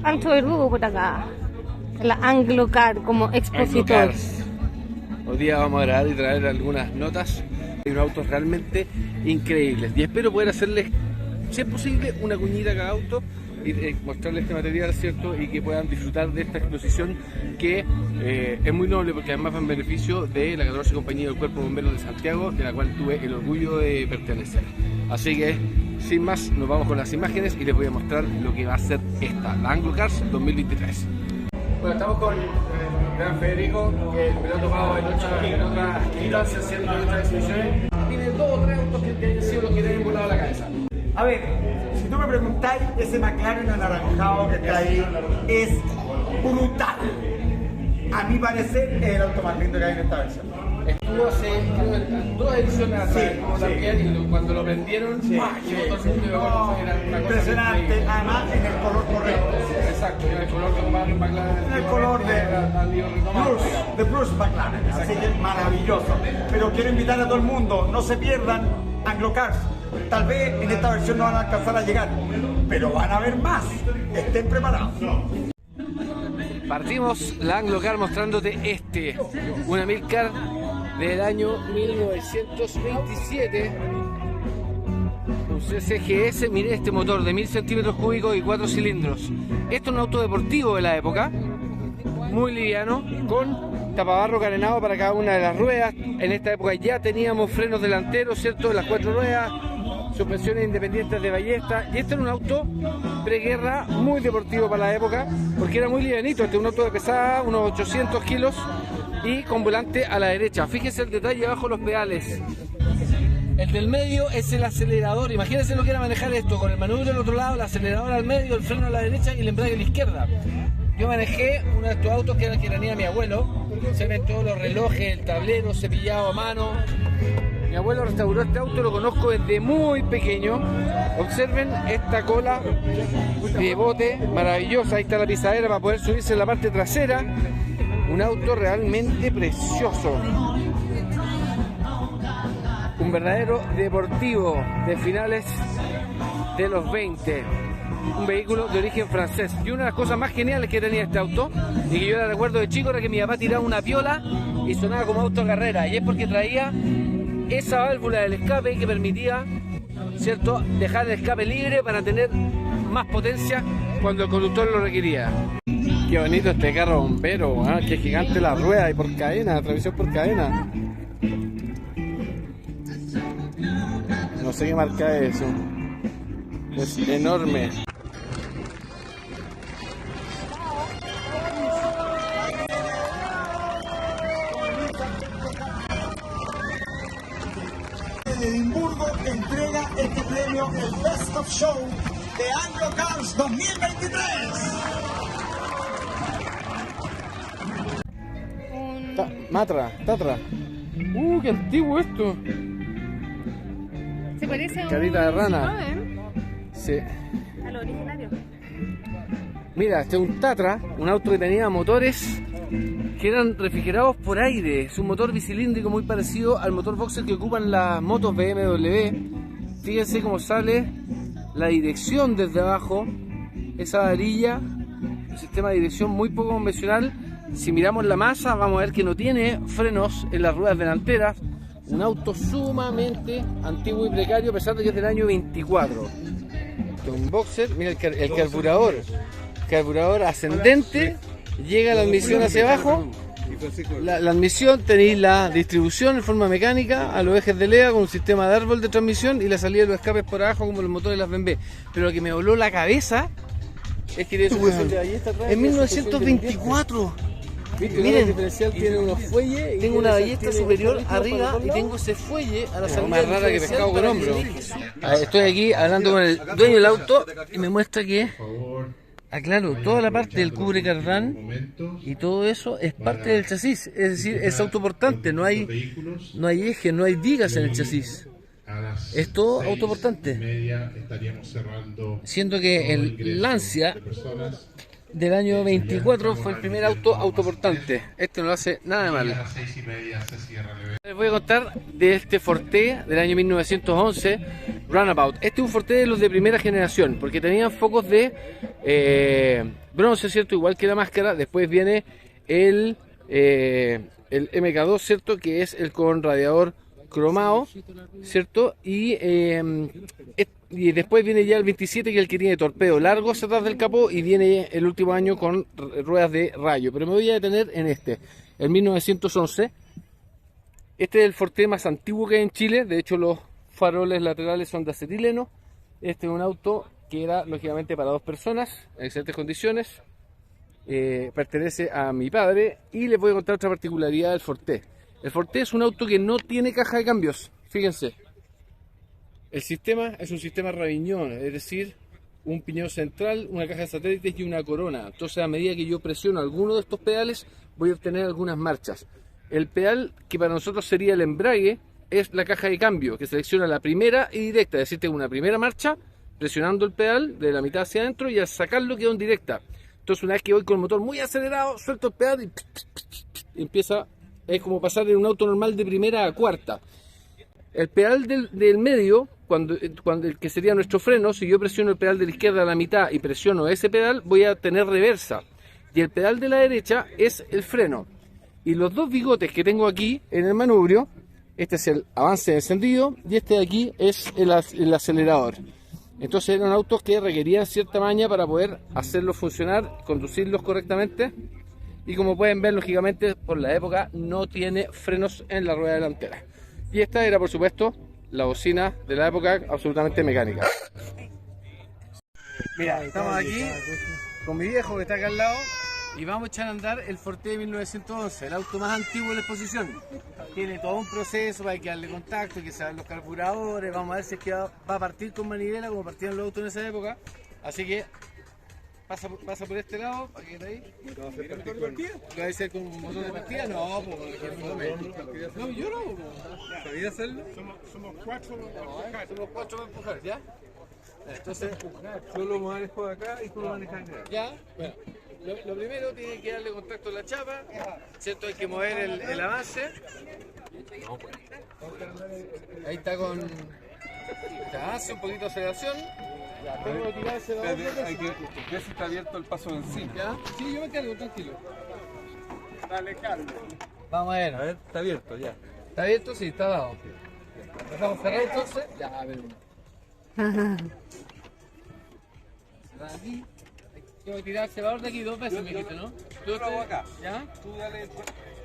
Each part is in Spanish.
Alto verdugo por acá. La Anglo Car como expositor. Hoy día vamos a grabar y traer algunas notas. Hay unos autos realmente increíbles y espero poder hacerles, si es posible, una cuñita a cada auto y mostrarles este material, ¿cierto? Y que puedan disfrutar de esta exposición que es muy noble porque además va en beneficio de la 14 Compañía del Cuerpo de Bomberos de Santiago, de la cual tuve el orgullo de pertenecer. Así que, sin más, nos vamos con las imágenes y les voy a mostrar lo que va a ser esta, la Anglo Cars 2023. Bueno, estamos con el gran Federico, que el piloto pago en otras instancias haciendo estas exhibiciones. Tiene 2 o 3 autos que han sido los que te han volado la cabeza. A ver, si tú me preguntáis, ese McLaren anaranjado que está ahí es brutal. A mi parecer es el auto más lindo que hay en esta versión. Estuvo hace 2 ediciones atrás, y cuando lo vendieron, llegó todo el mundo y me acuerdo que era una cosa impresionante, además en el color correcto. Exacto, en el color de McLaren. En el color de Bruce McLaren, así que maravilloso. Pero quiero invitar a todo el mundo, no se pierdan Anglo Cars. Tal vez en esta versión no van a alcanzar a llegar, pero van a haber más. Estén preparados. Partimos la Anglo Car mostrándote una Milcar del año 1927, un CCGS. Miren este motor de 1000 centímetros cúbicos y 4 cilindros. Esto es un auto deportivo de la época, muy liviano, con tapabarro carenado para cada una de las ruedas. En esta época ya teníamos frenos delanteros, ¿cierto?, de las 4 ruedas, suspensiones independientes de ballesta, y este era un auto preguerra muy deportivo para la época porque era muy livianito. Este es un auto de pesada unos 800 kilos y con volante a la derecha. Fíjese el detalle abajo, los pedales. El del medio es el acelerador. Imagínense lo que era manejar esto con el manubrio al otro lado, el acelerador al medio, el freno a la derecha y el embrague a la izquierda. Yo manejé uno de estos autos que era el que tenía mi abuelo. Se ven todos los relojes, el tablero cepillado a mano. Mi abuelo restauró este auto, lo conozco desde muy pequeño. Observen esta cola de bote maravillosa. Ahí está la pisadera para poder subirse en la parte trasera. Un auto realmente precioso. Un verdadero deportivo de finales de los 20. Un vehículo de origen francés. Y una de las cosas más geniales que tenía este auto, y que yo la recuerdo de chico, era que mi papá tiraba una piola y sonaba como auto de carrera. Y es porque traía esa válvula del escape que permitía, ¿cierto?, dejar el escape libre para tener más potencia cuando el conductor lo requería. Qué bonito este carro bombero, ¿eh? Qué gigante la rueda y por cadena, transmisión por cadena. No sé qué marca es eso. Es enorme. Edimburgo entrega este premio, el Best of Show de Anglo Cars 2023. Tatra. Qué antiguo esto. Se parece a Carita de rana. Citroën. Sí. A lo originario. Mira, este es un Tatra, un auto que tenía motores que eran refrigerados por aire. Es un motor bicilíndrico muy parecido al motor boxer que ocupan las motos BMW. Fíjense cómo sale la dirección desde abajo, esa varilla, un sistema de dirección muy poco convencional. Si miramos la masa vamos a ver que no tiene frenos en las ruedas delanteras. Un auto sumamente antiguo y precario, a pesar de que es del año 24. Un boxer, mira el carburador ascendente, llega la admisión hacia abajo. La admisión, tenéis la distribución en forma mecánica a los ejes de leva con un sistema de árbol de transmisión y la salida de los escapes por abajo como los motores de las BMW. Pero lo que me voló la cabeza es que en 1924. Miren, el diferencial tiene unos fuelles. Tengo una ballesta superior arriba y tengo ese fuelle a la salida. Más rara que pescado con hombro. Estoy aquí hablando con el dueño del auto y me muestra que, claro, toda la parte del cubre cardán y todo eso es parte del chasis. Es decir, es autoportante, no hay ejes, no hay vigas en el chasis. Es todo autoportante. Siendo que el Lancia del año 24, fue el primer auto autoportante. Este no lo hace nada de mal. Les voy a contar de este Forte del año 1911, Runabout. Este es un Forte de los de primera generación, porque tenían focos de bronce, ¿cierto? Igual que la máscara. Después viene el MK2, ¿cierto? Que es el con radiador cromado, ¿cierto? Y después viene ya el 27, que es el que tiene torpedo largo hacia atrás del capó, y viene el último año con ruedas de rayo. Pero me voy a detener en este, el 1911. Este es el Forte más antiguo que hay en Chile. De hecho, los faroles laterales son de acetileno. Este es un auto que era lógicamente para dos personas, en excelentes condiciones. Pertenece a mi padre, y les voy a contar otra particularidad del Forte. El Forte es un auto que no tiene caja de cambios. Fíjense, el sistema es un sistema Raviñón, es decir, un piñón central, una caja de satélites y una corona. Entonces, a medida que yo presiono alguno de estos pedales, voy a obtener algunas marchas. El pedal que para nosotros sería el embrague es la caja de cambio, que selecciona la primera y directa, es decir, tengo una primera marcha presionando el pedal de la mitad hacia adentro, y al sacarlo quedo en directa. Entonces, una vez que voy con el motor muy acelerado, suelto el pedal y empieza, es como pasar de un auto normal de primera a cuarta. El pedal del medio, cuando el que sería nuestro freno, si yo presiono el pedal de la izquierda a la mitad y presiono ese pedal, voy a tener reversa. Y el pedal de la derecha es el freno. Y los dos bigotes que tengo aquí en el manubrio, este es el avance de encendido y este de aquí es el acelerador. Entonces eran autos que requerían cierta maña para poder hacerlos funcionar, conducirlos correctamente. Y como pueden ver, lógicamente, por la época no tiene frenos en la rueda delantera. Y esta era, por supuesto, la bocina de la época, absolutamente mecánica. Mira, estamos aquí con mi viejo que está acá al lado, y vamos a echar a andar el Forte de 1911, el auto más antiguo de la exposición. Tiene todo un proceso para que darle contacto, que se hagan los carburadores. Vamos a ver si es que va a partir con manivela como partían los autos en esa época. Así que pasa por este lado, para que esté ahí. ¿Lo va a hacer con un motor de partida? No, no, yo no. ¿Sabía hacerlo? Somos cuatro. Somos cuatro para empujar, ¿ya? Entonces, Yo lo manejo de acá y tú lo manejas de acá. ya, bueno. Lo primero, tiene que darle contacto a la chapa, ¿cierto? Hay que mover el avance. Ahí está con el avance, un poquito de aceleración. Ya, tengo que tirar ese Hay que ver si está abierto el paso de encima. ¿Ya? Sí, yo me cargo, tranquilo. Dale, Carlos. Vamos a ver. A ver, está abierto ya. ¿Está abierto? Sí, está dado. ¿Dejamos cerrar entonces? Ya, a ver. Cerrar aquí. Tengo que tirar el acelerador de aquí 2 veces, me dijiste, ¿no? Yo lo hago acá. ¿Ya? Tú dale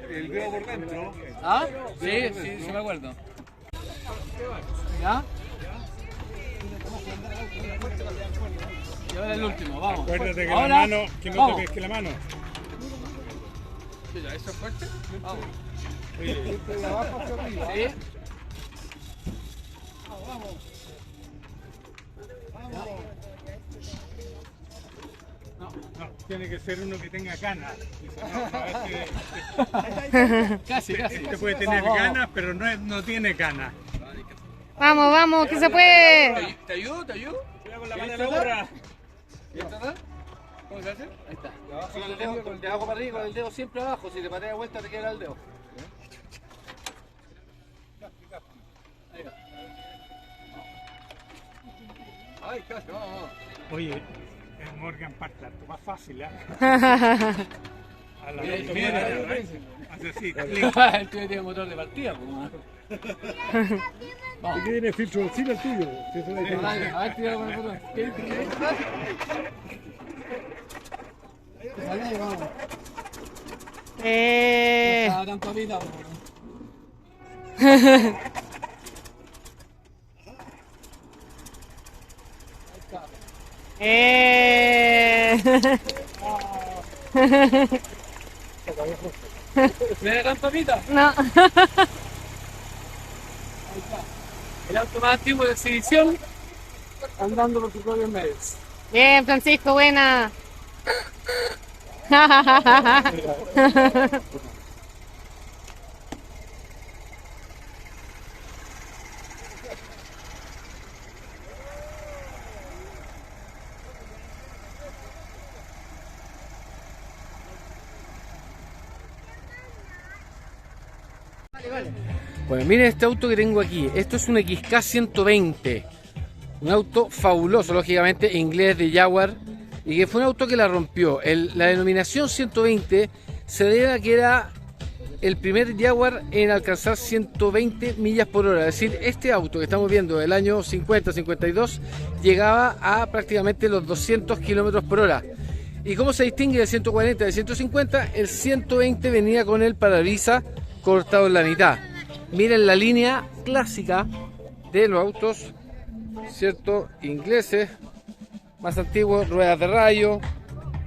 el dedo por dentro. ¿Ah? Sí, sí me acuerdo. ¿Ya? Y ahora el último, vamos. Acuérdate que ahora, la mano, que no vamos. te pesque la mano. Mira, ¿eso es fuerte? Vamos. Oye, De abajo hacia arriba. Sí. no, tiene que ser uno que tenga ganas. Casi. Este puede tener ganas, pero no tiene ganas. Vamos, vamos, que se puede. ¿Te ayudo? Mira con la mano en la burra. ¿Cómo se hace? Ahí está. De abajo para arriba, con el dedo siempre abajo. Si te pateas vuelta, te queda el dedo. Ahí va. Ay, casi, vamos. Oye, el Morgan Park, más fácil, ¿eh? A la primera, hace así, clic. El tuyo tiene motor de partida, pues. ¿Qué tiene filtro encima el tuyo? A ver, tira con el botón. ¿Qué? Ahí vamos. No tanto a vida, ¿Me da tanta vida? No. Ahí está. El auto más antiguo de exhibición andando por sus propios medios. Bien, Francisco, buena. Bueno, miren este auto que tengo aquí. Esto es un XK 120. Un auto fabuloso, lógicamente, inglés de Jaguar. Y que fue un auto que la rompió. La denominación 120 se debe a que era el primer Jaguar en alcanzar 120 millas por hora. Es decir, este auto que estamos viendo del año 50-52 llegaba a prácticamente los 200 kilómetros por hora. ¿Y cómo se distingue del 140 del 150? El 120 venía con el parabrisas cortado en la mitad. Miren la línea clásica de los autos, ¿cierto? Ingleses, más antiguos, ruedas de rayo.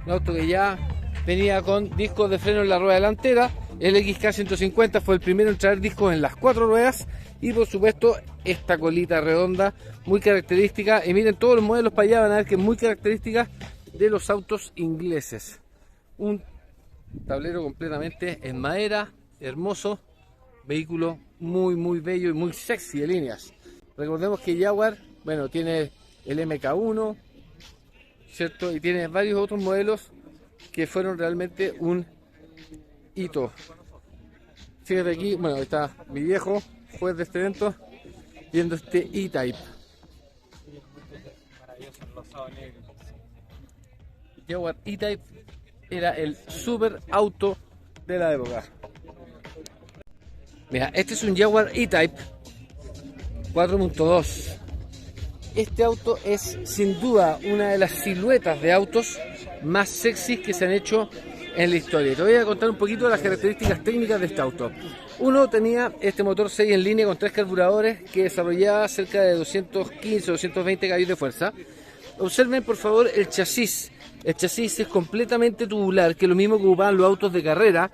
Un auto que ya venía con discos de freno en la rueda delantera. El XK 150 fue el primero en traer discos en las 4 ruedas. Y por supuesto esta colita redonda, muy característica. Y miren todos los modelos para allá, van a ver que es muy característica de los autos ingleses. Un tablero completamente en madera, hermoso. Vehículo muy bello y muy sexy de líneas. Recordemos que Jaguar, bueno, tiene el MK1, ¿cierto? Y tiene varios otros modelos que fueron realmente un hito. Fíjate aquí, bueno, está mi viejo, juez de este evento, viendo este E-Type. Jaguar E-Type era el super auto de la época. Mira, este es un Jaguar E-Type 4.2. Este auto es sin duda una de las siluetas de autos más sexys que se han hecho en la historia. Te voy a contar un poquito de las características técnicas de este auto. Uno tenía este motor 6 en línea con 3 carburadores que desarrollaba cerca de 215 o 220 caballos de fuerza. Observen por favor el chasis. El chasis es completamente tubular, que es lo mismo que ocupaban los autos de carrera.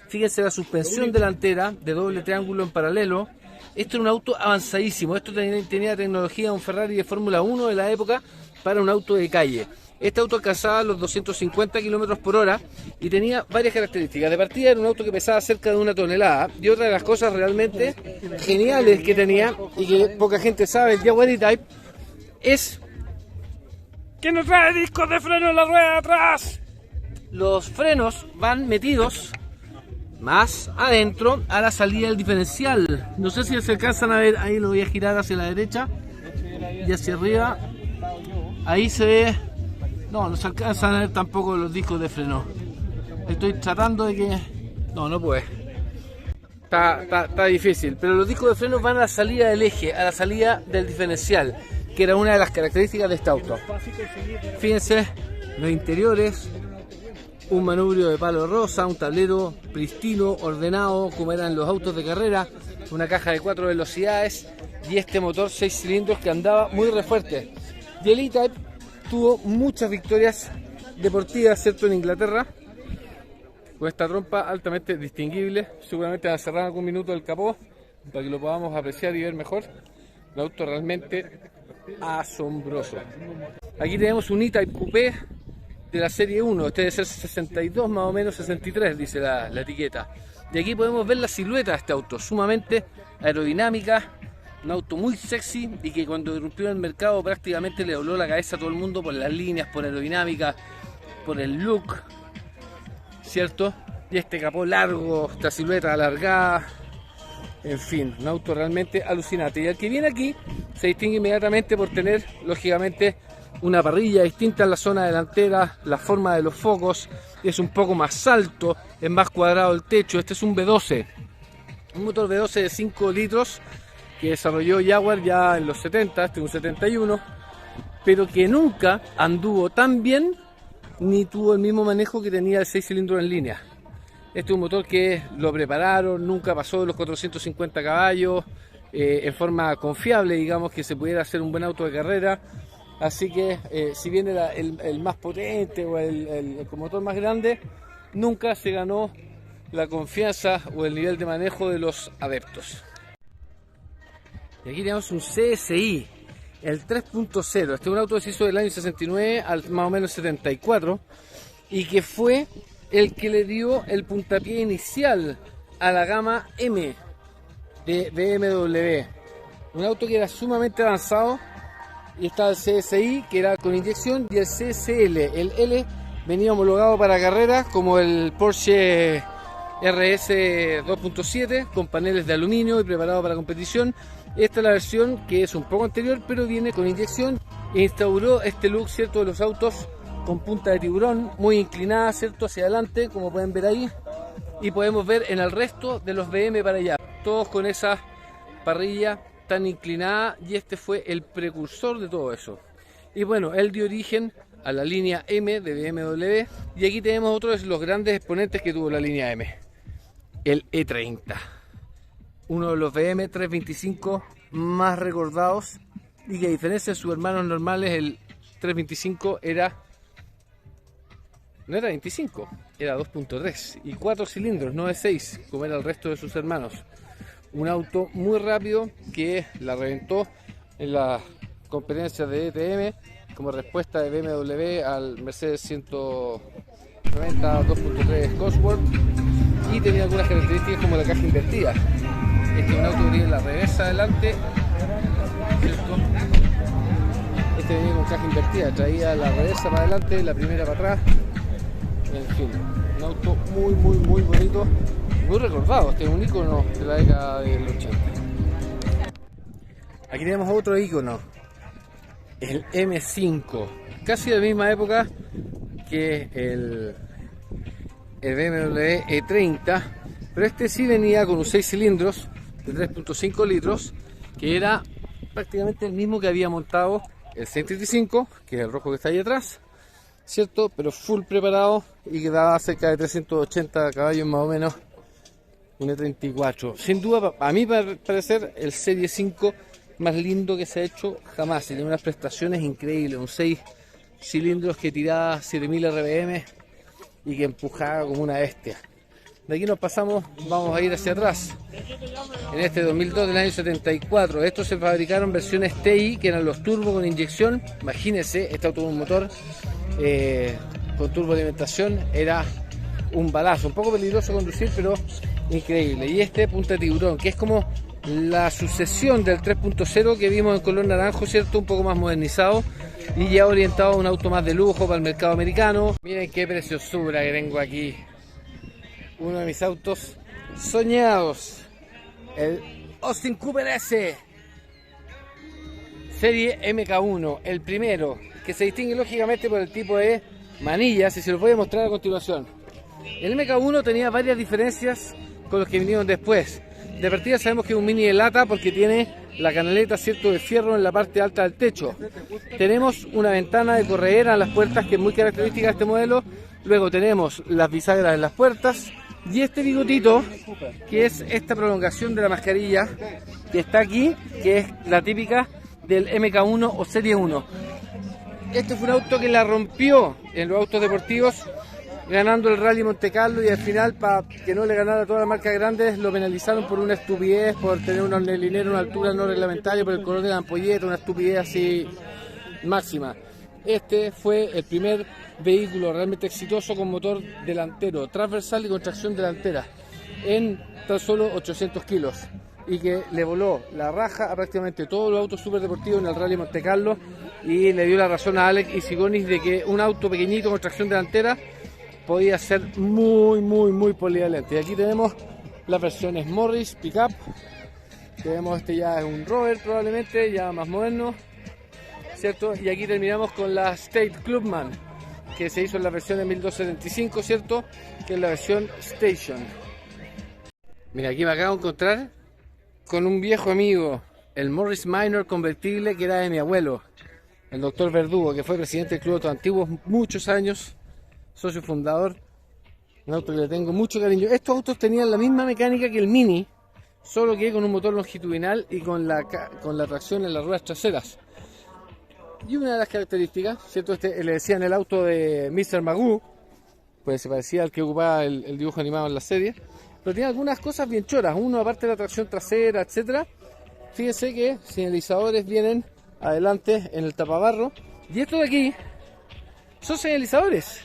Fíjense la suspensión delantera de doble triángulo en paralelo. Esto era un auto avanzadísimo. Esto tenía tecnología de un Ferrari de Fórmula 1 de la época para un auto de calle. Este auto alcanzaba los 250 km por hora y tenía varias características. De partida era un auto que pesaba cerca de 1 tonelada. Y otra de las cosas realmente geniales que tenía y que poca gente sabe el Jaguar E-Type es que no trae discos de freno en la rueda de atrás. Los frenos van metidos más adentro a la salida del diferencial. No sé si se alcanzan a ver, ahí lo voy a girar hacia la derecha y hacia arriba. Ahí se ve, no se alcanzan a ver tampoco los discos de freno. Estoy tratando de que, no puede. Está difícil, pero los discos de freno van a la salida del eje, a la salida del diferencial, que era una de las características de este auto. Fíjense los interiores. Un manubrio de palo rosa, un tablero pristino, ordenado, como eran los autos de carrera, una caja de 4 velocidades y este motor 6 cilindros que andaba muy re fuerte. Y el E-Type tuvo muchas victorias deportivas, ¿cierto?, en Inglaterra, con esta trompa altamente distinguible. Seguramente va a cerrar algún minuto el capó para que lo podamos apreciar y ver mejor. Un auto realmente asombroso. Aquí tenemos un E-Type Coupé de la serie 1, este debe ser 62 más o menos, 63 dice la etiqueta. Y aquí podemos ver la silueta de este auto, sumamente aerodinámica, un auto muy sexy y que cuando irrumpió en el mercado prácticamente le dobló la cabeza a todo el mundo por las líneas, por aerodinámica, por el look, ¿cierto? Y este capó largo, esta silueta alargada, en fin, un auto realmente alucinante. Y el que viene aquí se distingue inmediatamente por tener, lógicamente, una parrilla distinta en la zona delantera, la forma de los focos es un poco más alto, es más cuadrado el techo. Este es un V12, un motor V12 de 5 litros que desarrolló Jaguar ya en los 70, este es un 71, pero que nunca anduvo tan bien ni tuvo el mismo manejo que tenía el 6 cilindros en línea. Este es un motor que lo prepararon, nunca pasó de los 450 caballos, en forma confiable, digamos, que se pudiera hacer un buen auto de carrera. Así que si bien era el más potente o el motor más grande, nunca se ganó la confianza o el nivel de manejo de los adeptos. Y aquí tenemos un CSI, el 3.0. Este es un auto que se hizo del año 69 al más o menos 74 y que fue el que le dio el puntapié inicial a la gama M de BMW. Un auto que era sumamente avanzado. Y está el CSI, que era con inyección, y el CSL. El L venía homologado para carreras, como el Porsche RS 2.7 con paneles de aluminio y preparado para competición. Esta es la versión que es un poco anterior, pero viene con inyección. Instauró este look, ¿cierto?, de los autos con punta de tiburón, muy inclinada, ¿cierto?, hacia adelante, como pueden ver ahí. Y podemos ver en el resto de los BM para allá, todos con esa parrilla tan inclinada, y este fue el precursor de todo eso. Y bueno, él dio origen a la línea M de BMW, y aquí tenemos otro de los grandes exponentes que tuvo la línea M, el E30, uno de los BM 325 más recordados, y que a diferencia de sus hermanos normales, el 325 no era 25, era 2.3 y 4 cilindros, no de 6 como era el resto de sus hermanos. Un auto muy rápido que la reventó en la competencia de ETM como respuesta de BMW al Mercedes 190 2.3 Cosworth, y tenía algunas características como la caja invertida. Este es un auto que tiene la reversa adelante, ¿cierto? Este venía con caja invertida, traía la reversa para adelante, la primera para atrás. En fin, un auto muy bonito, muy recordado. Este es un icono de la década del 80. Aquí tenemos otro icono, el M5, casi de la misma época que el BMW E30, pero este sí venía con un 6 cilindros de 3.5 litros, que era prácticamente el mismo que había montado el 135, que es el rojo que está ahí atrás, ¿cierto? Pero full preparado y que daba cerca de 380 caballos más o menos, un E34. Sin duda, a mí parecer, el Serie 5 más lindo que se ha hecho jamás. Tiene unas prestaciones increíbles, un 6 cilindros que tiraba 7000 RPM y que empujaba como una bestia. De aquí nos pasamos, vamos a ir hacia atrás. En este 2002 del año 74, estos se fabricaron versiones TI, que eran los turbo con inyección. Imagínense, este auto con un motor con turboalimentación, era un balazo, un poco peligroso conducir, pero increíble. Y este punta de tiburón, que es como la sucesión del 3.0 que vimos en color naranjo, ¿cierto? Un poco más modernizado y ya orientado a un auto más de lujo para el mercado americano. Miren qué preciosura que tengo aquí. Uno de mis autos soñados, el Austin Cooper S Serie MK1, el primero, que se distingue lógicamente por el tipo de manillas, y se los voy a mostrar a continuación. El MK1 tenía varias diferencias con los que vinieron después. De partida sabemos que es un mini de lata porque tiene la canaleta, ¿cierto?, de fierro en la parte alta del techo. Tenemos una ventana de corredera en las puertas que es muy característica de este modelo. Luego tenemos las bisagras en las puertas y este bigotito, que es esta prolongación de la mascarilla que está aquí, que es la típica del MK1 o Serie 1. Este fue un auto que la rompió en los autos deportivos, ganando el Rally Monte Carlo, y al final, para que no le ganara a todas las marcas grandes, lo penalizaron por una estupidez, por tener un hornelinero a una altura no reglamentaria, por el color de la ampolleta, una estupidez así máxima. Este fue el primer vehículo realmente exitoso con motor delantero, transversal y con tracción delantera, en tan solo 800 kilos, y que le voló la raja a prácticamente todos los autos superdeportivos en el Rally Monte Carlo, y le dio la razón a Alex Isigonis de que un auto pequeñito con tracción delantera podía ser muy polivalente. Y aquí tenemos las versiones Morris Pickup. Tenemos este, ya es un Rover probablemente, ya más moderno, ¿cierto? Y aquí terminamos con la State Clubman, que se hizo en la versión de 1275, ¿cierto? Que es la versión Station. Mira, aquí me acabo de encontrar con un viejo amigo, el Morris Minor convertible, que era de mi abuelo, el doctor Verdugo, que fue presidente del Club de Autos Antiguos muchos años, socio fundador. Un auto que le tengo mucho cariño. Estos autos tenían la misma mecánica que el Mini, solo que con un motor longitudinal y con la tracción en las ruedas traseras. Y una de las características, ¿cierto? Le decían el auto de Mr. Magoo, pues se parecía al que ocupaba el dibujo animado en la serie, pero tiene algunas cosas bien choras. Uno, aparte de la tracción trasera, etcétera, fíjense que señalizadores vienen adelante en el tapabarro, y esto de aquí son señalizadores.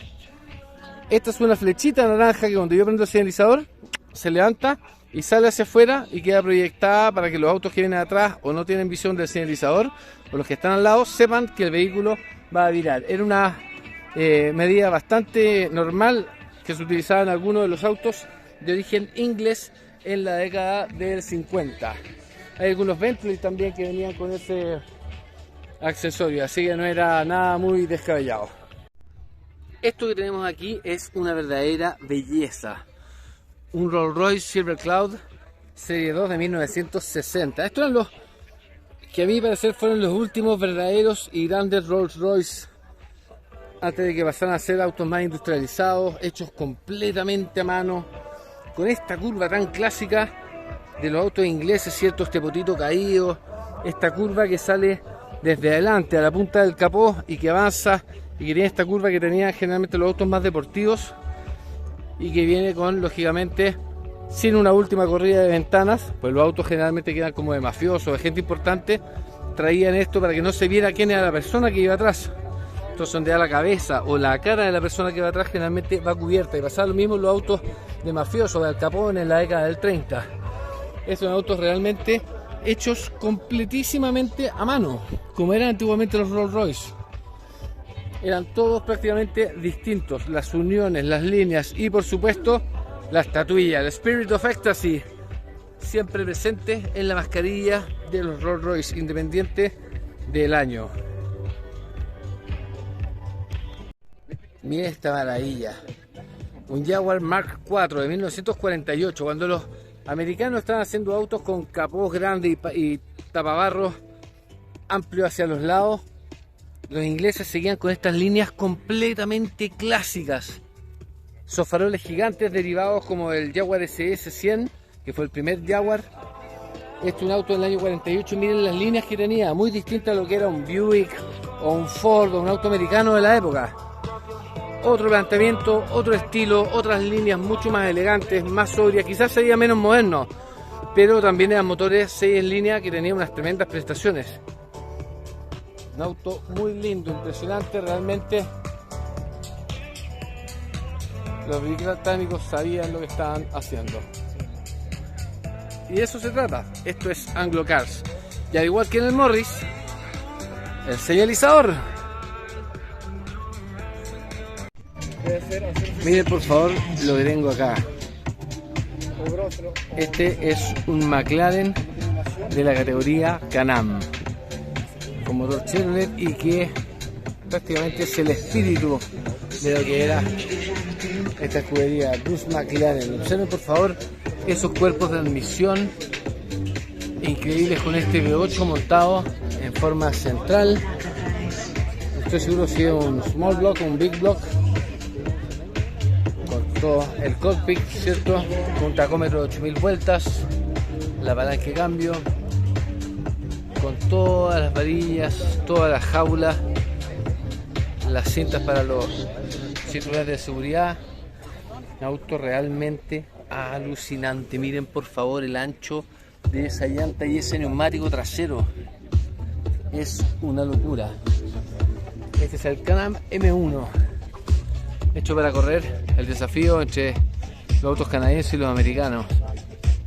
Esta es una flechita naranja que cuando yo prendo el señalizador se levanta y sale hacia afuera y queda proyectada para que los autos que vienen atrás o no tienen visión del señalizador, o los que están al lado, sepan que el vehículo va a virar. Era una medida bastante normal que se utilizaba en algunos de los autos de origen inglés en la década del 50. Hay algunos Bentley también que venían con ese accesorio, así que no era nada muy descabellado. Esto que tenemos aquí es una verdadera belleza. Un Rolls Royce Silver Cloud Serie 2 de 1960. Estos eran los que a mi parecer fueron los últimos verdaderos y grandes Rolls Royce antes de que pasaran a ser autos más industrializados, hechos completamente a mano, con esta curva tan clásica de los autos ingleses, ¿cierto? Este potito caído, esta curva que sale desde adelante a la punta del capó y que avanza, y que tiene esta curva que tenían generalmente los autos más deportivos, y que viene con, lógicamente, sin una última corrida de ventanas, pues los autos generalmente quedan como de mafiosos, de gente importante, traían esto para que no se viera quién era la persona que iba atrás. Entonces donde da la cabeza o la cara de la persona que va atrás generalmente va cubierta, y pasaba lo mismo en los autos de mafiosos, de Al Capone en la década del 30. Estos son autos realmente hechos completísimamente a mano, como eran antiguamente los Rolls Royce. Eran todos prácticamente distintos, las uniones, las líneas y por supuesto la estatuilla, el Spirit of Ecstasy, siempre presente en la mascarilla de los Rolls Royce, independiente del año. Mira esta maravilla, un Jaguar Mark IV de 1948, cuando los americanos estaban haciendo autos con capós grandes y tapabarros amplios hacia los lados. Los ingleses seguían con estas líneas completamente clásicas. Esos faroles gigantes derivados como el Jaguar SS-100, que fue el primer Jaguar. Este es un auto del año 48, miren las líneas que tenía, muy distinta a lo que era un Buick o un Ford o un auto americano de la época. Otro planteamiento, otro estilo, otras líneas mucho más elegantes, más sobrias, quizás sería menos moderno, pero también eran motores 6 en línea que tenían unas tremendas prestaciones. Un auto muy lindo, impresionante, realmente los británicos sabían lo que estaban haciendo. Y de eso se trata, esto es Anglo Cars. Y al igual que en el Morris, el señalizador. Miren por favor lo que tengo acá. Este es un McLaren de la categoría Can-Am, con motor Chevrolet, y que prácticamente es el espíritu de lo que era esta escudería Bruce McLaren. Observen por favor esos cuerpos de admisión increíbles con este V8 montado en forma central. Estoy seguro si es un small block o un big block, con todo el cockpit, ¿cierto? Con un tacómetro de 8000 vueltas, la palanca de cambio, con todas las varillas, todas las jaulas, las cintas para los cinturones de seguridad. Un auto realmente alucinante. Miren por favor el ancho de esa llanta y ese neumático trasero, es una locura. Este es el Can-Am M1, hecho para correr el desafío entre los autos canadienses y los americanos.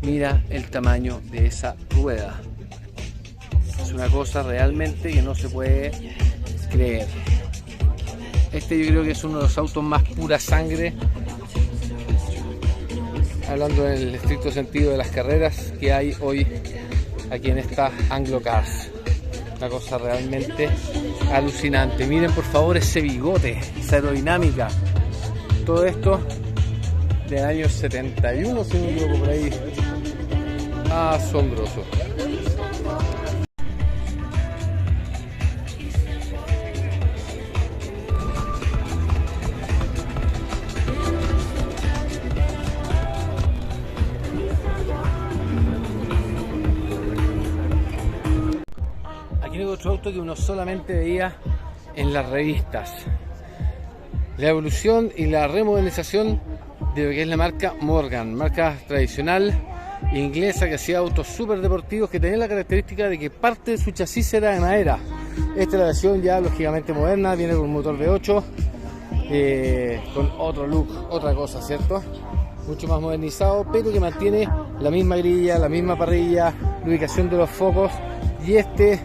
Mira el tamaño de esa rueda, es una cosa realmente que no se puede creer. Este yo creo que es uno de los autos más pura sangre, hablando en el estricto sentido de las carreras, que hay hoy aquí en esta Anglo Cars. Una cosa realmente alucinante. Miren por favor ese bigote, esa aerodinámica, todo esto del año 71, si no me equivoco, por ahí. Asombroso. Aquí hay otro auto que uno solamente veía en las revistas. La evolución y la remodernización de lo que es la marca Morgan, marca tradicional inglesa que hacía autos súper deportivos, que tenía la característica de que parte de su chasis era de madera. Esta es la versión ya lógicamente moderna, viene con un motor V8, con otro look, otra cosa, ¿cierto? Mucho más modernizado, pero que mantiene la misma grilla, la misma parrilla, la ubicación de los focos y este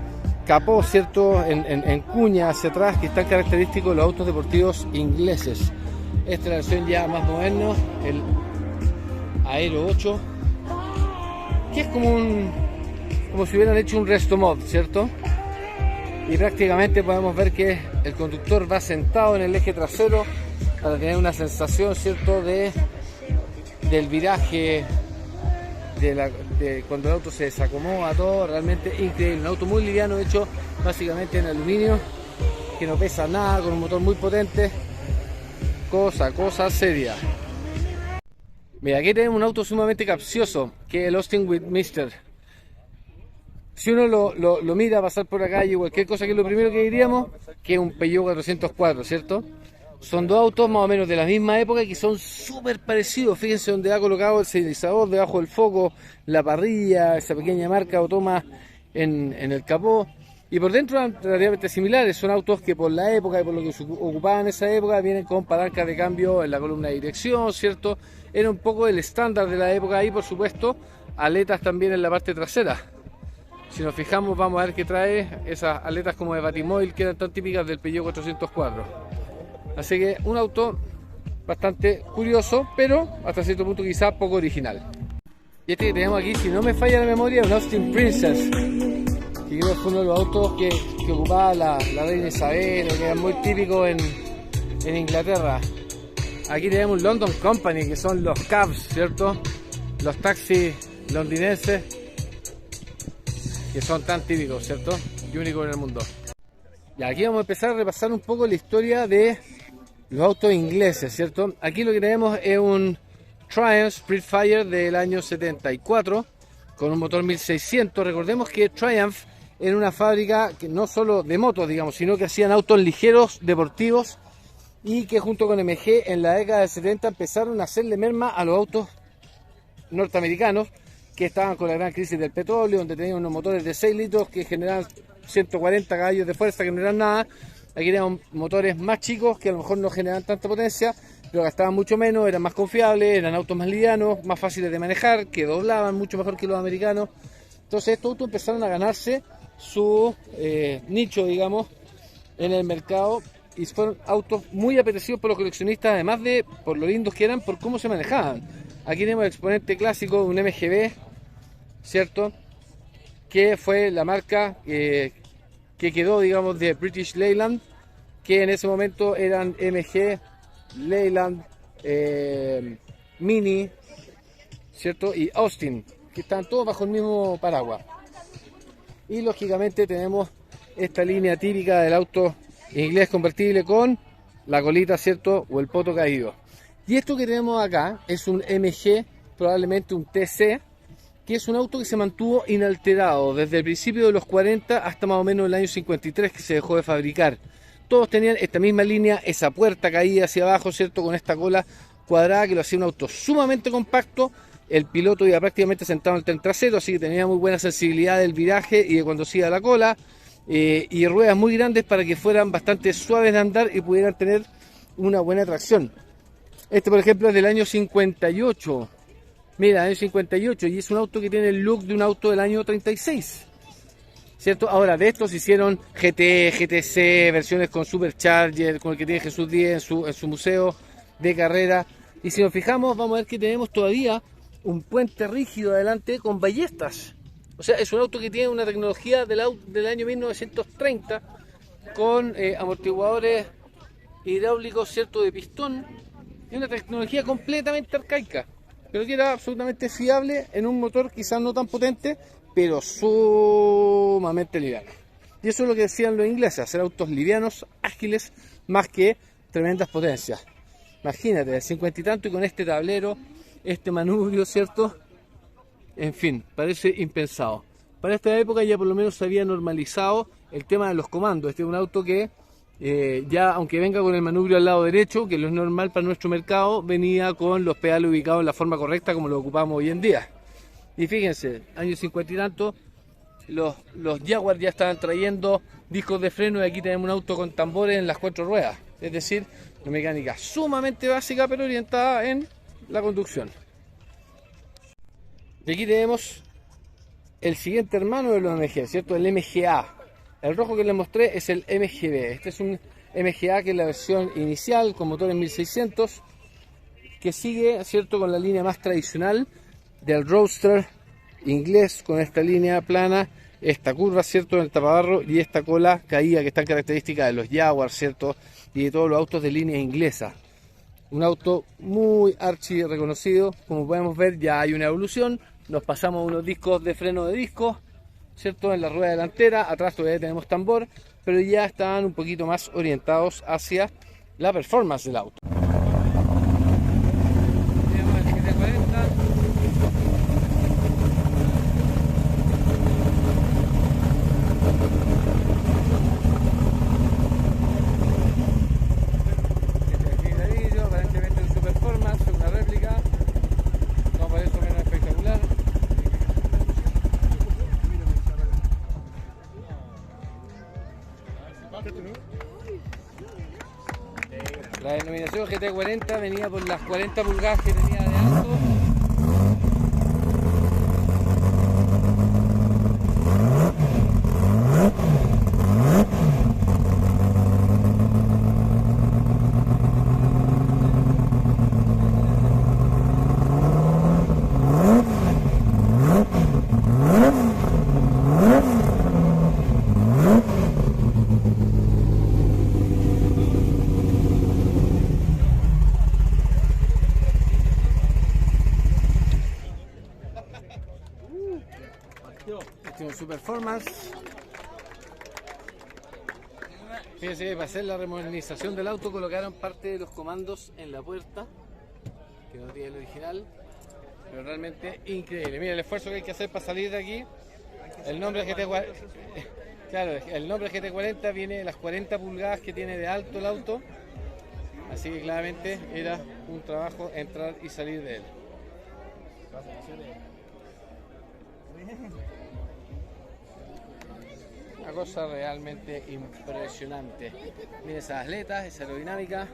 capó, ¿cierto? En cuña hacia atrás, que es tan característico de los autos deportivos ingleses. Esta es la versión ya más moderna, el Aero 8, que es como si hubieran hecho un resto mod, ¿cierto? Y prácticamente podemos ver que el conductor va sentado en el eje trasero para tener una sensación, ¿cierto?, del viraje, de cuando el auto se desacomoda, todo realmente increíble. Un auto muy liviano, hecho básicamente en aluminio, que no pesa nada, con un motor muy potente. Cosa seria. Mira, aquí tenemos un auto sumamente capcioso, que es el Austin Whitmeister. Si uno lo mira pasar por la calle o cualquier cosa, que es lo primero que diríamos, que es un Peugeot 404, ¿cierto? Son dos autos más o menos de la misma época que son súper parecidos. Fíjense donde ha colocado el silenciador, debajo del foco, la parrilla, esa pequeña marca o toma en el capó. Y por dentro eran relativamente similares. Son autos que por la época y por lo que se ocupaban en esa época vienen con palancas de cambio en la columna de dirección, ¿cierto? Era un poco el estándar de la época y por supuesto aletas también en la parte trasera. Si nos fijamos vamos a ver que trae esas aletas como de Batimóvil que eran tan típicas del Peugeot 404. Así que un auto bastante curioso, pero hasta cierto punto quizás poco original. Y este que tenemos aquí, si no me falla la memoria, es un Austin Princess, que creo que fue uno de los autos que ocupaba la reina Isabel, que era muy típico en Inglaterra. Aquí tenemos un London Company, que son los cabs, ¿cierto? Los taxis londinenses, que son tan típicos, ¿cierto? Y únicos en el mundo. Y aquí vamos a empezar a repasar un poco la historia de los autos ingleses, ¿cierto? Aquí lo que tenemos es un Triumph Spitfire del año 74 con un motor 1600. Recordemos que Triumph era una fábrica que no solo de motos, digamos, sino que hacían autos ligeros, deportivos, y que junto con MG en la década del 70 empezaron a hacerle merma a los autos norteamericanos que estaban con la gran crisis del petróleo, donde tenían unos motores de 6 litros que generaban 140 caballos de fuerza, que no eran nada. Aquí tenían motores más chicos que a lo mejor no generaban tanta potencia, pero gastaban mucho menos, eran más confiables, eran autos más livianos, más fáciles de manejar, que doblaban mucho mejor que los americanos. Entonces estos autos empezaron a ganarse su nicho, digamos, en el mercado, y fueron autos muy apetecidos por los coleccionistas, además de por lo lindos que eran, por cómo se manejaban. Aquí tenemos el exponente clásico de un MGB, ¿cierto?, que fue la marca que quedó, digamos, de British Leyland, que en ese momento eran MG, Leyland, Mini, ¿cierto?, y Austin, que están todos bajo el mismo paraguas. Y lógicamente tenemos esta línea típica del auto inglés convertible con la colita, ¿cierto?, o el poto caído. Y esto que tenemos acá es un MG, probablemente un TC, que es un auto que se mantuvo inalterado desde el principio de los 40 hasta más o menos el año 53, que se dejó de fabricar. Todos tenían esta misma línea, esa puerta caída hacia abajo, ¿cierto?, con esta cola cuadrada que lo hacía un auto sumamente compacto. El piloto iba prácticamente sentado en el tren trasero, así que tenía muy buena sensibilidad del viraje y de cuando se iba la cola, y ruedas muy grandes para que fueran bastante suaves de andar y pudieran tener una buena tracción. Este, por ejemplo, es del año 58. Mira, año 58, y es un auto que tiene el look de un auto del año 36, ¿cierto? Ahora, de estos hicieron GT, GTC, versiones con Supercharger, con el que tiene Jesús 10 en su museo de carrera. Y si nos fijamos, vamos a ver que tenemos todavía un puente rígido adelante con ballestas. O sea, es un auto que tiene una tecnología del año 1930 con amortiguadores hidráulicos, ¿cierto?, de pistón, y una tecnología completamente arcaica, pero que era absolutamente fiable en un motor quizás no tan potente, pero sumamente liviano. Y eso es lo que decían los ingleses, hacer autos livianos, ágiles, más que tremendas potencias. Imagínate, de 50 y tanto, y con este tablero, este manubrio, ¿cierto? En fin, parece impensado. Para esta época ya por lo menos se había normalizado el tema de los comandos. Este es un auto que ya, aunque venga con el manubrio al lado derecho, que lo es normal para nuestro mercado, venía con los pedales ubicados en la forma correcta como lo ocupamos hoy en día. Y fíjense, años 50 y tanto, los Jaguar ya estaban trayendo discos de freno, y aquí tenemos un auto con tambores en las 4 ruedas. Es decir, una mecánica sumamente básica pero orientada en la conducción. Y aquí tenemos el siguiente hermano de los MG, ¿cierto? El MGA. El rojo que les mostré es el MGB. Este es un MGA que es la versión inicial con motor en 1600, que sigue, ¿cierto?, con la línea más tradicional del Roadster inglés, con esta línea plana, esta curva, ¿cierto?, en el tapabarro y esta cola caída que es tan característica de los Jaguar, ¿cierto?, y de todos los autos de línea inglesa. Un auto muy archi reconocido. Como podemos ver, ya hay una evolución. Nos pasamos unos discos de freno de disco, ¿cierto?, en la rueda delantera. Atrás todavía tenemos tambor, pero ya están un poquito más orientados hacia la performance del auto. Tenemos el GT40. Aparentemente un super performance, una réplica. No por eso menos espectacular. La denominación GT40 venía por las 40 pulgadas que tenía de alto. Este es un super performance. Fíjense que para hacer la remodernización del auto colocaron parte de los comandos en la puerta, que no tiene el original, pero realmente increíble. Mira el esfuerzo que hay que hacer para salir de aquí. El nombre GT40, claro, el nombre GT40 viene de las 40 pulgadas que tiene de alto el auto, así que claramente era un trabajo entrar y salir de él. Una cosa realmente impresionante. Miren esas aletas, esa aerodinámica.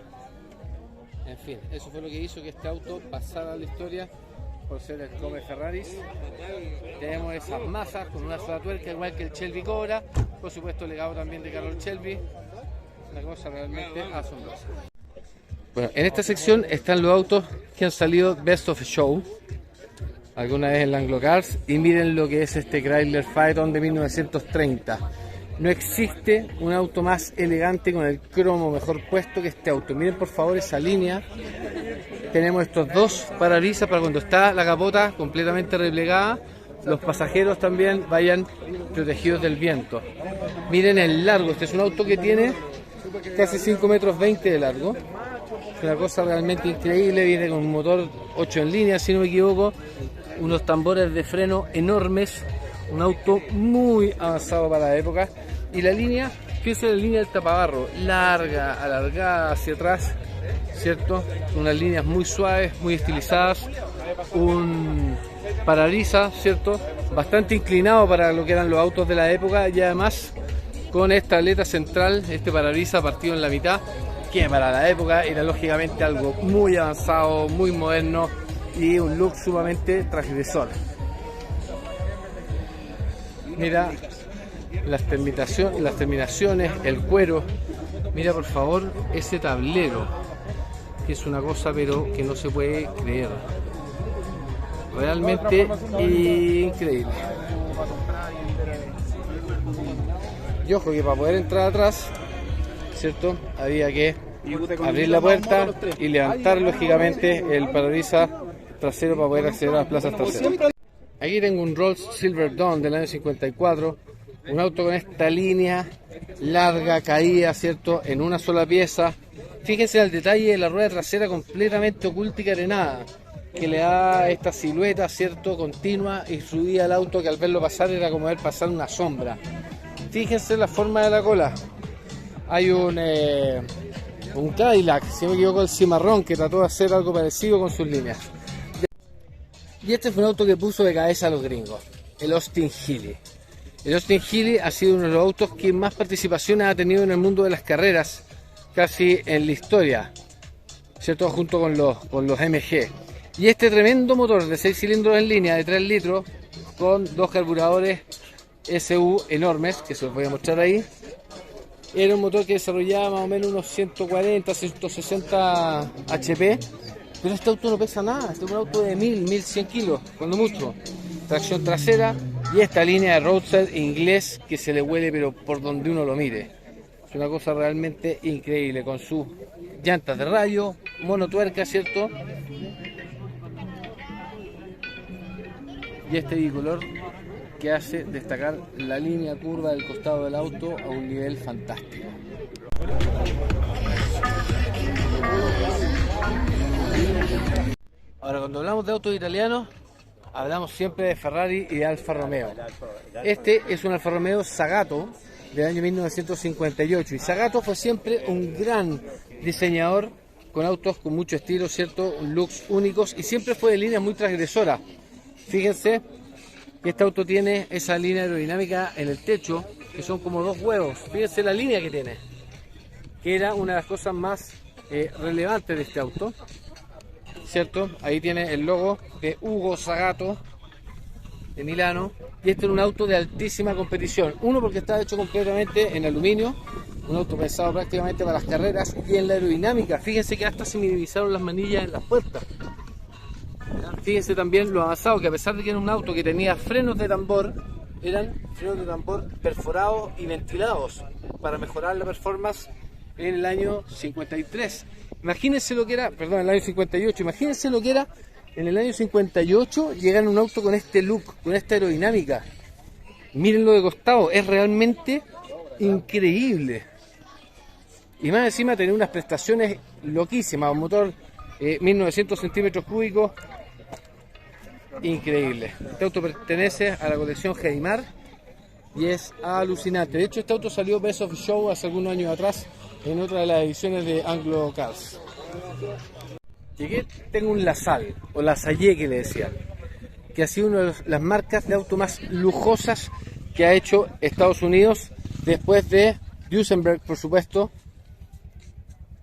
En fin, eso fue lo que hizo que este auto pasara a la historia por ser el Come Ferraris. Tenemos esas masas con una sola tuerca, igual que el Shelby Cobra. Por supuesto, legado también de Carroll Shelby. Una cosa realmente asombrosa. Bueno, en esta sección están los autos que han salido Best of Show alguna vez en la Anglo Cars, y miren lo que es este Chrysler Phaeton de 1930. No existe un auto más elegante con el cromo mejor puesto que este auto. Miren por favor esa línea. Tenemos estos dos parabrisas para cuando está la capota completamente replegada, los pasajeros también vayan protegidos del viento. Miren el largo, este es un auto que tiene casi 5,20 metros de largo. Es una cosa realmente increíble, viene con un motor 8 en línea, si no me equivoco, unos tambores de freno enormes, un auto muy avanzado para la época. Y la línea, fíjense la línea del tapabarro, larga, alargada hacia atrás, ¿cierto? Unas líneas muy suaves, muy estilizadas, un parabrisas, ¿cierto? Bastante inclinado para lo que eran los autos de la época, y además con esta aleta central, este parabrisas partido en la mitad, que para la época era lógicamente algo muy avanzado, muy moderno y un look sumamente transgresor. Mira las terminaciones, el cuero. Mira por favor ese tablero, que es una cosa pero que no se puede creer. Realmente increíble. Y ojo que para poder entrar atrás, ¿cierto?, había que abrir la puerta y levantar lógicamente el parabrisas trasero para poder acceder a las plazas traseras. Aquí tengo un Rolls Silver Dawn del año 54, un auto con esta línea larga, caída, ¿cierto?, en una sola pieza. Fíjense el detalle de la rueda trasera completamente oculta y carenada, que le da esta silueta, ¿cierto?, continua y fluida al auto, que al verlo pasar era como ver pasar una sombra. Fíjense la forma de la cola. Hay un Cadillac, si no me equivoco, el cimarrón, que trató de hacer algo parecido con sus líneas. Y este fue un auto que puso de cabeza a los gringos, el Austin Healey. El Austin Healey ha sido uno de los autos que más participaciones ha tenido en el mundo de las carreras, casi en la historia, ¿cierto?, junto con los MG. Y este tremendo motor de 6 cilindros en línea de 3 litros, con dos carburadores SU enormes, que se los voy a mostrar ahí. Era un motor que desarrollaba más o menos unos 140, 160 HP, Pero este auto no pesa nada, este es un auto de 1100 kilos, cuando mucho. Tracción trasera y esta línea de roadster inglés que se le huele pero por donde uno lo mire. Es una cosa realmente increíble, con sus llantas de rayo, monotuerca, ¿cierto? Y este bicolor que hace destacar la línea curva del costado del auto a un nivel fantástico. Ahora, cuando hablamos de autos italianos, hablamos siempre de Ferrari y de Alfa Romeo. Este es un Alfa Romeo Zagato del año 1958 y Zagato fue siempre un gran diseñador con autos con mucho estilo, ¿cierto? Looks únicos y siempre fue de línea muy transgresora. Fíjense que este auto tiene esa línea aerodinámica en el techo, que son como dos huevos. Fíjense la línea que tiene, que era una de las cosas más relevantes de este auto, ¿cierto? Ahí tiene el logo de Ugo Zagato de Milano. Y este es un auto de altísima competición. Uno, porque está hecho completamente en aluminio, un auto pensado prácticamente para las carreras, y en la aerodinámica. Fíjense que hasta se minimizaron las manillas en las puertas. Fíjense también lo avanzado, que a pesar de que era un auto que tenía frenos de tambor, eran frenos de tambor perforados y ventilados para mejorar la performance en el año 53. Imagínense lo que era, perdón, en el año 58, imagínense lo que era en el año 58 llegar a un auto con este look, con esta aerodinámica. Mírenlo de costado, es realmente increíble. Y más encima tener unas prestaciones loquísimas, un motor 1900 centímetros cúbicos, increíble. Este auto pertenece a la colección Heimar y es alucinante. De hecho, este auto salió Best of Show hace algunos años atrás en otra de las ediciones de Anglo Cars. Llegué, tengo un LaSalle, o LaSalle que le decían, que ha sido una de las marcas de auto más lujosas que ha hecho Estados Unidos, después de Duesenberg, por supuesto,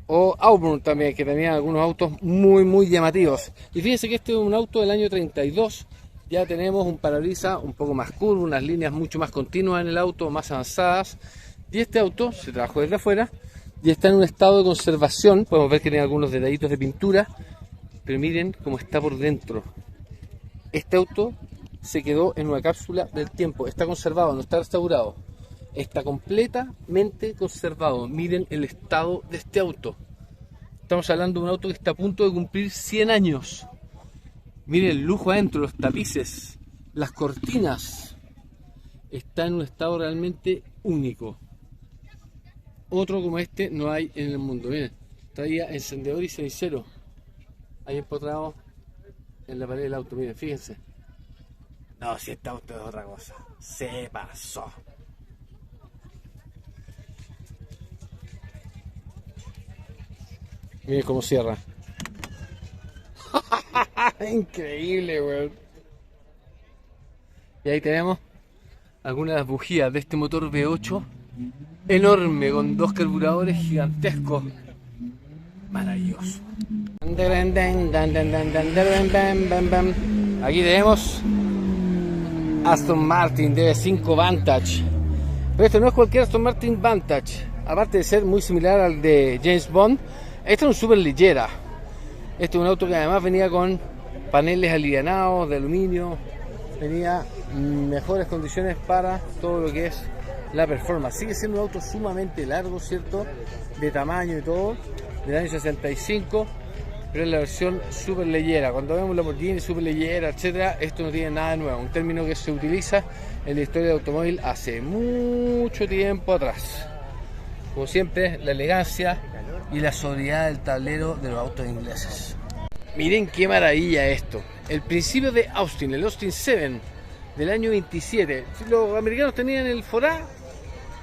o Auburn también, que tenía algunos autos muy llamativos. Y fíjense que este es un auto del año 32, ya tenemos un parabrisas un poco más curvo, unas líneas mucho más continuas en el auto, más avanzadas, y este auto se trabajó desde afuera y está en un estado de conservación. Podemos ver que tiene algunos detallitos de pintura, pero miren cómo está por dentro. Este auto se quedó en una cápsula del tiempo, está conservado, no está restaurado, está completamente conservado. Miren el estado de este auto. Estamos hablando de un auto que está a punto de cumplir 100 años. Miren el lujo adentro, los tapices, las cortinas. Está en un estado realmente único. Otro como este no hay en el mundo. Miren, traía encendedor y cenicero ahí empotrado en la pared del auto. Miren, fíjense. No, si este auto es otra cosa. Se pasó. Miren cómo cierra. Increíble, weón. Y ahí tenemos algunas de las bujías de este motor V8 enorme, con dos carburadores gigantescos. Maravilloso. Aquí tenemos Aston Martin DB5 Vantage. Pero esto no es cualquier Aston Martin Vantage. Aparte de ser muy similar al de James Bond, este es un superleggera. Este es un auto que además venía con paneles alivianados de aluminio. Tenía mejores condiciones para todo lo que es la performance. Sigue siendo un auto sumamente largo, ¿cierto? De tamaño y todo, del año 65, pero es la versión superleggera. Cuando vemos Lamborghini superleggera, etcétera, esto no tiene nada de nuevo, un término que se utiliza en la historia del automóvil hace mucho tiempo atrás. Como siempre, la elegancia y la sobriedad del tablero de los autos ingleses. Miren qué maravilla esto. El principio de Austin, el Austin 7 del año 27. Los americanos tenían el 4A,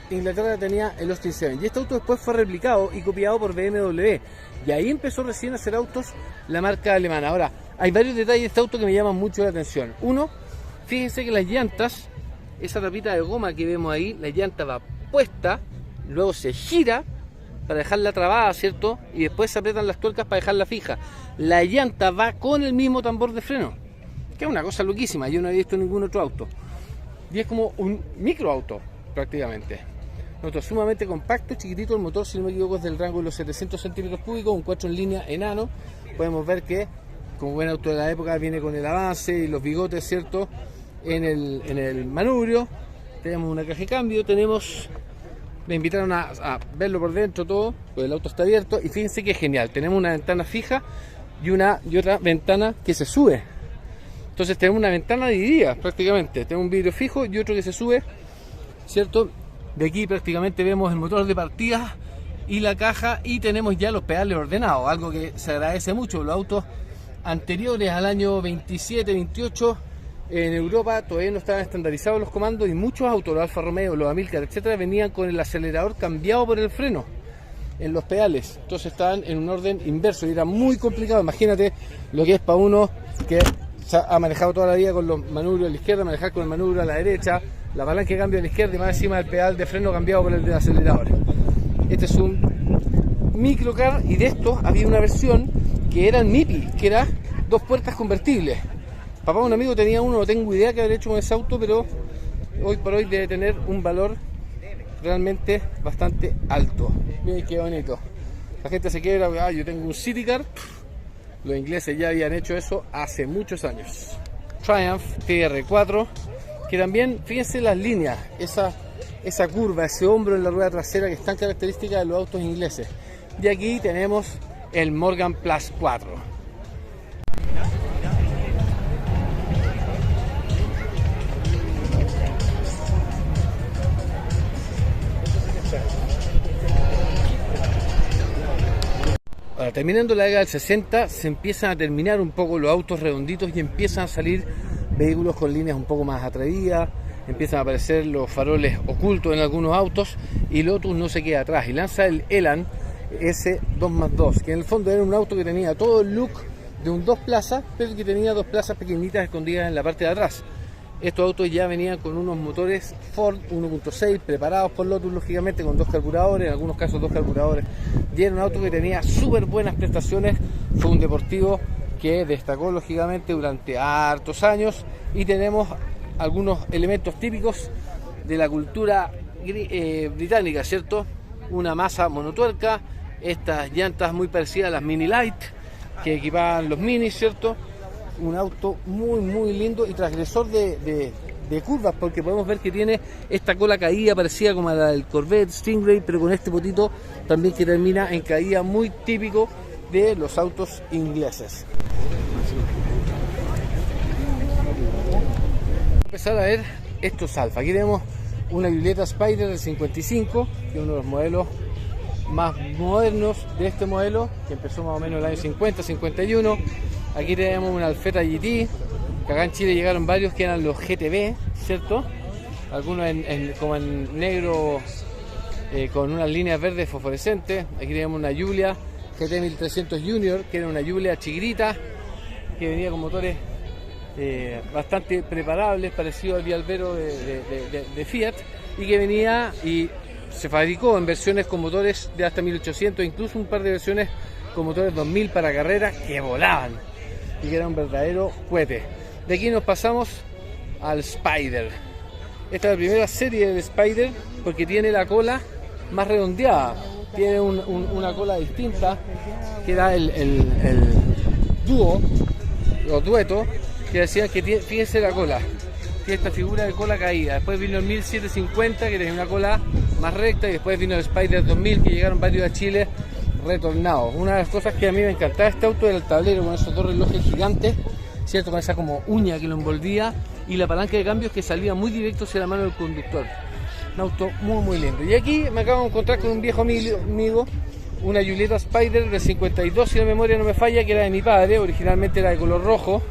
Inglaterra tenía el Austin 7. Y este auto después fue replicado y copiado por BMW. Y ahí empezó recién a hacer autos la marca alemana. Ahora, hay varios detalles de este auto que me llaman mucho la atención. Uno, fíjense que las llantas, esa tapita de goma que vemos ahí, la llanta va puesta, luego se gira para dejarla trabada, ¿cierto? Y después se aprietan las tuercas para dejarla fija. La llanta va con el mismo tambor de freno, que es una cosa loquísima, yo no he visto ningún otro auto. Y es como un microauto, prácticamente. Un auto sumamente compacto, chiquitito. El motor, si no me equivoco, es del rango de los 700 centímetros cúbicos, un 4 en línea enano, podemos ver que, como buen auto de la época, viene con el avance y los bigotes, ¿cierto? En el manubrio. Tenemos una caja de cambio, me invitaron a verlo por dentro todo, pues el auto está abierto y fíjense que es genial. Tenemos una ventana fija y otra ventana que se sube. Entonces tenemos una ventana dividida prácticamente. Tenemos un vidrio fijo y otro que se sube, ¿cierto? De aquí prácticamente vemos el motor de partida y la caja, y tenemos ya los pedales ordenados, algo que se agradece mucho. Los autos anteriores al año 27, 28 en Europa todavía no estaban estandarizados los comandos, y muchos autos, los Alfa Romeo, los Amilcar, etcétera, venían con el acelerador cambiado por el freno en los pedales. Entonces estaban en un orden inverso y era muy complicado. Imagínate lo que es para uno que ha manejado toda la vida con los manubrios a la izquierda, manejar con el manubrio a la derecha, la palanca de cambio a la izquierda y más encima del pedal de freno cambiado por el del acelerador. Este es un microcar, y de estos había una versión que era el MIPI, que era 2 puertas convertibles. Papá de un amigo tenía uno, no tengo idea qué haber hecho con ese auto, pero hoy por hoy debe tener un valor realmente bastante alto. Miren qué bonito. La gente se quiebra, yo tengo un City Car. Los ingleses ya habían hecho eso hace muchos años. Triumph TR4, que también, fíjense las líneas, esa curva, ese hombro en la rueda trasera que es tan característica de los autos ingleses. Y aquí tenemos el Morgan Plus 4. Ahora, terminando la década del 60, se empiezan a terminar un poco los autos redonditos y empiezan a salir vehículos con líneas un poco más atrevidas, empiezan a aparecer los faroles ocultos en algunos autos, y Lotus no se queda atrás y lanza el Elan S2+2, que en el fondo era un auto que tenía todo el look de un 2 plazas, pero que tenía 2 plazas pequeñitas escondidas en la parte de atrás. Estos autos ya venían con unos motores Ford 1.6 preparados por Lotus, lógicamente, con 2 carburadores, en algunos casos 2 carburadores. Y era un auto que tenía súper buenas prestaciones. Fue un deportivo que destacó, lógicamente, durante hartos años. Y tenemos algunos elementos típicos de la cultura británica, ¿cierto? Una masa monotuerca, estas llantas muy parecidas a las Mini Light que equipaban los Minis, ¿cierto? Un auto muy lindo y transgresor de curvas, porque podemos ver que tiene esta cola caída parecida como a la del Corvette Stingray, pero con este potito también que termina en caída, muy típico de los autos ingleses. Vamos a empezar a ver estos Alfa. Aquí tenemos una Giulietta Spider del 55, que es uno de los modelos más modernos de este modelo, que empezó más o menos en el año 50, 51. Aquí tenemos una Alfetta GT, que acá en Chile llegaron varios que eran los GTB, ¿cierto? Algunos como en negro, con unas líneas verdes fosforescentes. Aquí tenemos una Giulia GT 1300 Junior, que era una Giulia chiquitita, que venía con motores bastante preparables, parecido al Vialvero de Fiat, y que venía y se fabricó en versiones con motores de hasta 1800, incluso un par de versiones con motores 2000 para carreras que volaban y que era un verdadero cohete. De aquí nos pasamos al Spider. Esta es la primera serie del Spider porque tiene la cola más redondeada, tiene una cola distinta, que era el dúo, los duetos, que decían que fíjense la cola, tiene esta figura de cola caída. Después vino el 1750, que tenía una cola más recta, y después vino el Spider 2000, que llegaron varios a Chile retornados. Una de las cosas que a mí me encantaba este auto era el tablero con esos 2 relojes gigantes, ¿cierto? Con esa como uña que lo envolvía, y la palanca de cambios que salía muy directo hacia la mano del conductor. Un auto muy lindo. Y aquí me acabo de encontrar con un viejo amigo, una Giulietta Spider del 52, si la memoria no me falla, que era de mi padre. Originalmente era de color rojo,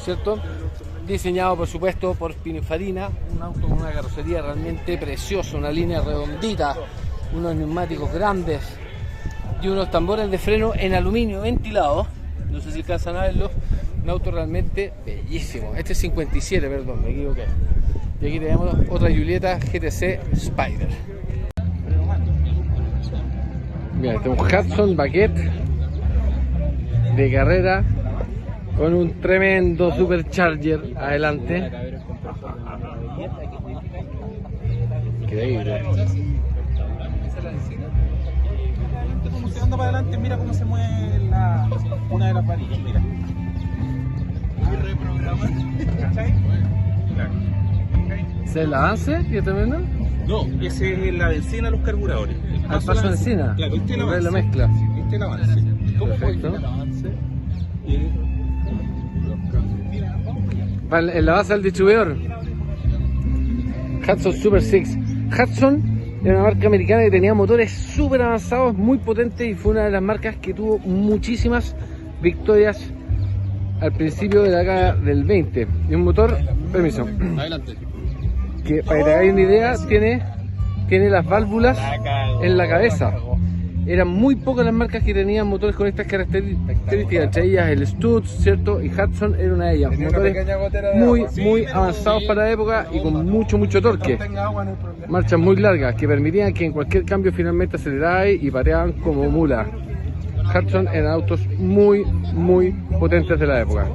¿cierto? Diseñado por supuesto por Pininfarina, un auto con una carrocería realmente preciosa, una línea redondita, unos neumáticos grandes y unos tambores de freno en aluminio ventilado. No sé si alcanzan a verlo. Un auto realmente bellísimo. Este es 57, perdón, me equivoqué. Y aquí tenemos otra Giulietta GTC Spider. Mira, este es un Hudson Baguette de carrera con un tremendo supercharger adelante. Increíble. exactamente como se anda para adelante, mira cómo se mueve una de las varillas, mira. Y reprogramar. ¿Cachai? Claro. ¿Es el avance que tremendo? No, ese es la benzina a los carburadores. Al paso de benzina. Claro, este es el de avance. la mezcla. Este es el avance. ¿Cómo Perfecto. puede el avance? Mira, vamos allá. En la base del distribuidor. Hudson Super 6. Hudson era una marca americana que tenía motores súper avanzados, muy potentes, y fue una de las marcas que tuvo muchísimas victorias al principio de la década del 20. Y un motor, permiso, Adelante. que para que te hagáis una idea, tiene las válvulas en la cabeza. Eran muy pocas las marcas que tenían motores con estas características, entre ellas el Stutz, ¿cierto? Y Hudson era una de ellas. Motores muy avanzados para la época y con mucho torque. Marchas muy largas que permitían que en cualquier cambio finalmente aceleraban y pateaban como mulas. Hudson eran autos muy potentes de la época.